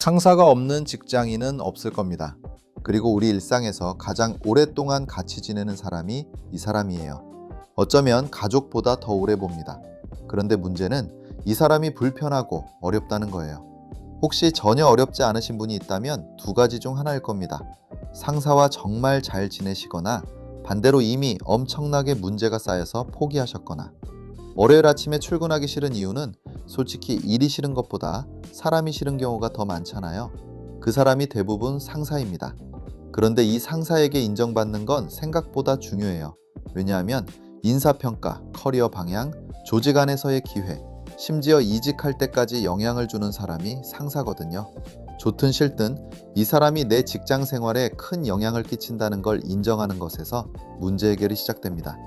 상사가 없는 직장인은 없을 겁니다. 그리고 우리 일상에서 가장 오랫동안 같이 지내는 사람이 이 사람이에요. 어쩌면 가족보다 더 오래 봅니다. 그런데 문제는 이 사람이 불편하고 어렵다는 거예요. 혹시 전혀 어렵지 않으신 분이 있다면 두 가지 중 하나일 겁니다. 상사와 정말 잘 지내시거나 반대로 이미 엄청나게 문제가 쌓여서 포기하셨거나. 월요일 아침에 출근하기 싫은 이유는 솔직히 일이 싫은 것보다 사람이 싫은 경우가 더 많잖아요. 그 사람이 대부분 상사입니다. 그런데 이 상사에게 인정받는 건 생각보다 중요해요. 왜냐하면 인사평가, 커리어 방향, 조직 안에서의 기회, 심지어 이직할 때까지 영향을 주는 사람이 상사거든요. 좋든 싫든 이 사람이 내 직장 생활에 큰 영향을 끼친다는 걸 인정하는 것에서 문제 해결이 시작됩니다.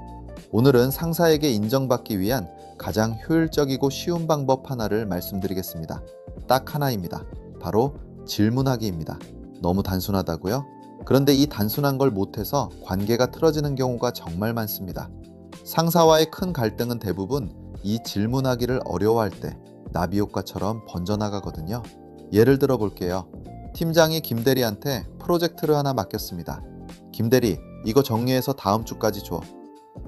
오늘은 상사에게 인정받기 위한 가장 효율적이고 쉬운 방법 하나를 말씀드리겠습니다. 딱 하나입니다. 바로 질문하기입니다. 너무 단순하다고요? 그런데 이 단순한 걸 못해서 관계가 틀어지는 경우가 정말 많습니다. 상사와의 큰 갈등은 대부분 이 질문하기를 어려워할 때 나비 효과처럼 번져나가거든요. 예를 들어 볼게요. 팀장이 김 대리한테 프로젝트를 하나 맡겼습니다. 김 대리, 이거 정리해서 다음 주까지 줘.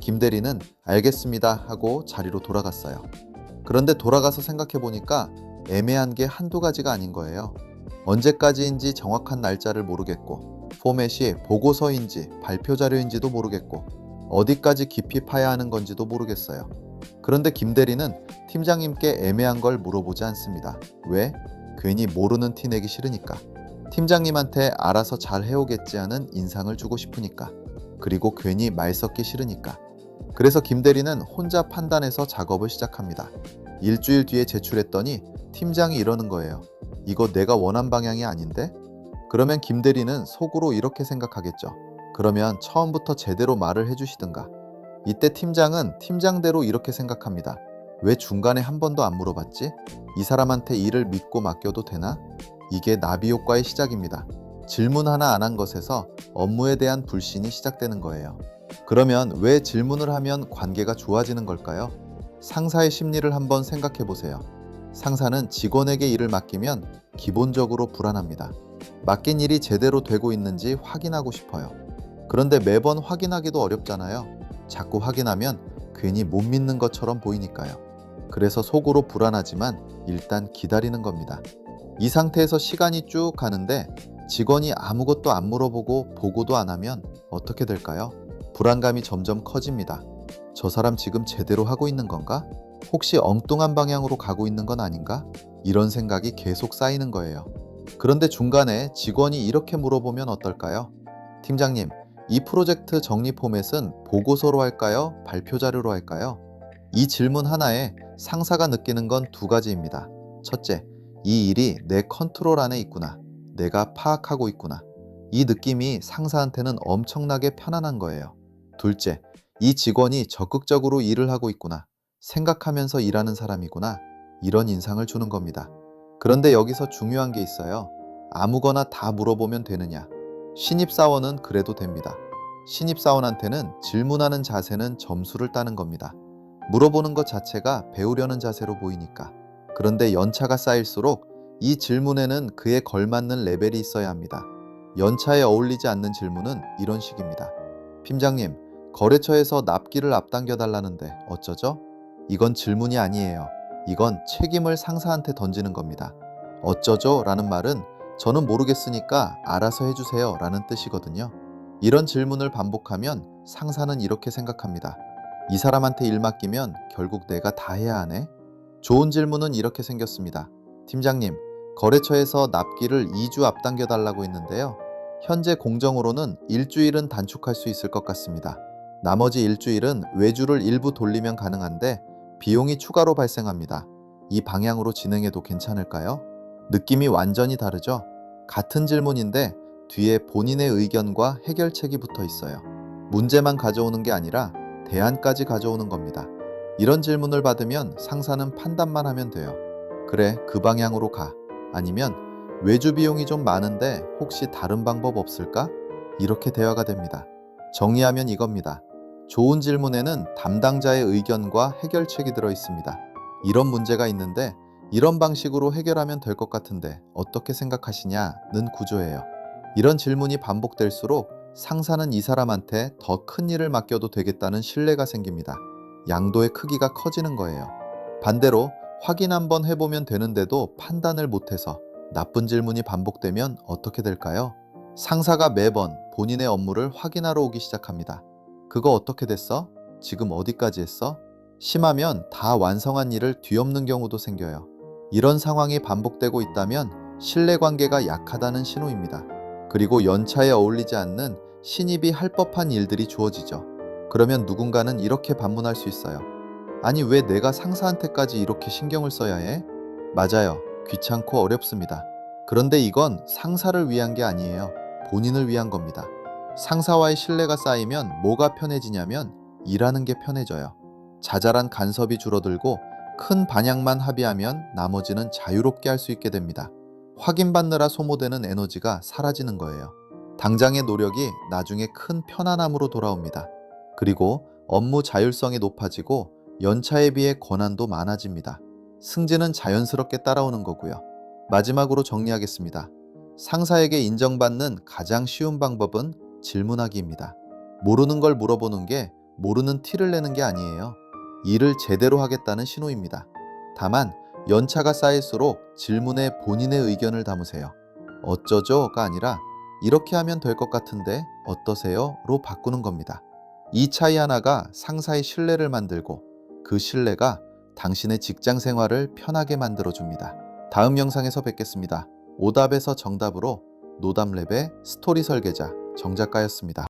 김 대리는 알겠습니다 하고 자리로 돌아갔어요. 그런데 돌아가서 생각해 보니까 애매한 게 한두 가지가 아닌 거예요. 언제까지인지 정확한 날짜를 모르겠고, 포맷이 보고서인지 발표 자료인지도 모르겠고, 어디까지 깊이 파야 하는 건지도 모르겠어요. 그런데 김 대리는 팀장님께 애매한 걸 물어보지 않습니다. 왜? 괜히 모르는 티 내기 싫으니까. 팀장님한테 알아서 잘 해오겠지 하는 인상을 주고 싶으니까. 그리고 괜히 말 섞기 싫으니까. 그래서 김 대리는 혼자 판단해서 작업을 시작합니다. 일주일 뒤에 제출했더니 팀장이 이러는 거예요. 이거 내가 원한 방향이 아닌데? 그러면 김 대리는 속으로 이렇게 생각하겠죠. 그러면 처음부터 제대로 말을 해주시든가. 이때 팀장은 팀장대로 이렇게 생각합니다. 왜 중간에 한 번도 안 물어봤지? 이 사람한테 일을 믿고 맡겨도 되나? 이게 나비 효과의 시작입니다. 질문 하나 안 한 것에서 업무에 대한 불신이 시작되는 거예요. 그러면 왜 질문을 하면 관계가 좋아지는 걸까요? 상사의 심리를 한번 생각해 보세요. 상사는 직원에게 일을 맡기면 기본적으로 불안합니다. 맡긴 일이 제대로 되고 있는지 확인하고 싶어요. 그런데 매번 확인하기도 어렵잖아요. 자꾸 확인하면 괜히 못 믿는 것처럼 보이니까요. 그래서 속으로 불안하지만 일단 기다리는 겁니다. 이 상태에서 시간이 쭉 가는데 직원이 아무것도 안 물어보고 보고도 안 하면 어떻게 될까요? 불안감이 점점 커집니다. 저 사람 지금 제대로 하고 있는 건가? 혹시 엉뚱한 방향으로 가고 있는 건 아닌가? 이런 생각이 계속 쌓이는 거예요. 그런데 중간에 직원이 이렇게 물어보면 어떨까요? 팀장님, 이 프로젝트 정리 포맷은 보고서로 할까요? 발표 자료로 할까요? 이 질문 하나에 상사가 느끼는 건 두 가지입니다. 첫째, 이 일이 내 컨트롤 안에 있구나. 내가 파악하고 있구나. 이 느낌이 상사한테는 엄청나게 편안한 거예요. 둘째, 이 직원이 적극적으로 일을 하고 있구나. 생각하면서 일하는 사람이구나. 이런 인상을 주는 겁니다. 그런데 여기서 중요한 게 있어요. 아무거나 다 물어보면 되느냐? 신입사원은 그래도 됩니다. 신입사원한테는 질문하는 자세는 점수를 따는 겁니다. 물어보는 것 자체가 배우려는 자세로 보이니까. 그런데 연차가 쌓일수록 이 질문에는 그에 걸맞는 레벨이 있어야 합니다. 연차에 어울리지 않는 질문은 이런 식입니다. 팀장님, 거래처에서 납기를 앞당겨 달라는데 어쩌죠? 이건 질문이 아니에요. 이건 책임을 상사한테 던지는 겁니다. 어쩌죠? 라는 말은 저는 모르겠으니까 알아서 해주세요 라는 뜻이거든요. 이런 질문을 반복하면 상사는 이렇게 생각합니다. 이 사람한테 일 맡기면 결국 내가 다 해야 하네? 좋은 질문은 이렇게 생겼습니다. 팀장님, 거래처에서 납기를 2주 앞당겨 달라고 했는데요. 현재 공정으로는 일주일은 단축할 수 있을 것 같습니다. 나머지 일주일은 외주를 일부 돌리면 가능한데 비용이 추가로 발생합니다. 이 방향으로 진행해도 괜찮을까요? 느낌이 완전히 다르죠? 같은 질문인데 뒤에 본인의 의견과 해결책이 붙어 있어요. 문제만 가져오는 게 아니라 대안까지 가져오는 겁니다. 이런 질문을 받으면 상사는 판단만 하면 돼요. 그래, 그 방향으로 가. 아니면 외주 비용이 좀 많은데 혹시 다른 방법 없을까? 이렇게 대화가 됩니다. 정리하면 이겁니다. 좋은 질문에는 담당자의 의견과 해결책이 들어 있습니다. 이런 문제가 있는데 이런 방식으로 해결하면 될 것 같은데 어떻게 생각하시냐는 구조예요. 이런 질문이 반복될수록 상사는 이 사람한테 더 큰 일을 맡겨도 되겠다는 신뢰가 생깁니다. 양도의 크기가 커지는 거예요. 반대로 확인 한번 해보면 되는데도 판단을 못해서 나쁜 질문이 반복되면 어떻게 될까요? 상사가 매번 본인의 업무를 확인하러 오기 시작합니다. 그거 어떻게 됐어? 지금 어디까지 했어? 심하면 다 완성한 일을 뒤엎는 경우도 생겨요. 이런 상황이 반복되고 있다면 신뢰관계가 약하다는 신호입니다. 그리고 연차에 어울리지 않는 신입이 할 법한 일들이 주어지죠. 그러면 누군가는 이렇게 반문할 수 있어요. 아니, 왜 내가 상사한테까지 이렇게 신경을 써야 해? 맞아요. 귀찮고 어렵습니다. 그런데 이건 상사를 위한 게 아니에요. 본인을 위한 겁니다. 상사와의 신뢰가 쌓이면 뭐가 편해지냐면 일하는 게 편해져요. 자잘한 간섭이 줄어들고 큰 반향만 합의하면 나머지는 자유롭게 할 수 있게 됩니다. 확인받느라 소모되는 에너지가 사라지는 거예요. 당장의 노력이 나중에 큰 편안함으로 돌아옵니다. 그리고 업무 자율성이 높아지고 연차에 비해 권한도 많아집니다. 승진은 자연스럽게 따라오는 거고요. 마지막으로 정리하겠습니다. 상사에게 인정받는 가장 쉬운 방법은 질문하기입니다. 모르는 걸 물어보는 게 모르는 티를 내는 게 아니에요. 일을 제대로 하겠다는 신호입니다. 다만 연차가 쌓일수록 질문에 본인의 의견을 담으세요. 어쩌죠가 아니라 이렇게 하면 될 것 같은데 어떠세요?로 바꾸는 겁니다. 이 차이 하나가 상사의 신뢰를 만들고 그 신뢰가 당신의 직장 생활을 편하게 만들어줍니다. 다음 영상에서 뵙겠습니다. 오답에서 정답으로 노답랩의 스토리 설계자 정작가였습니다.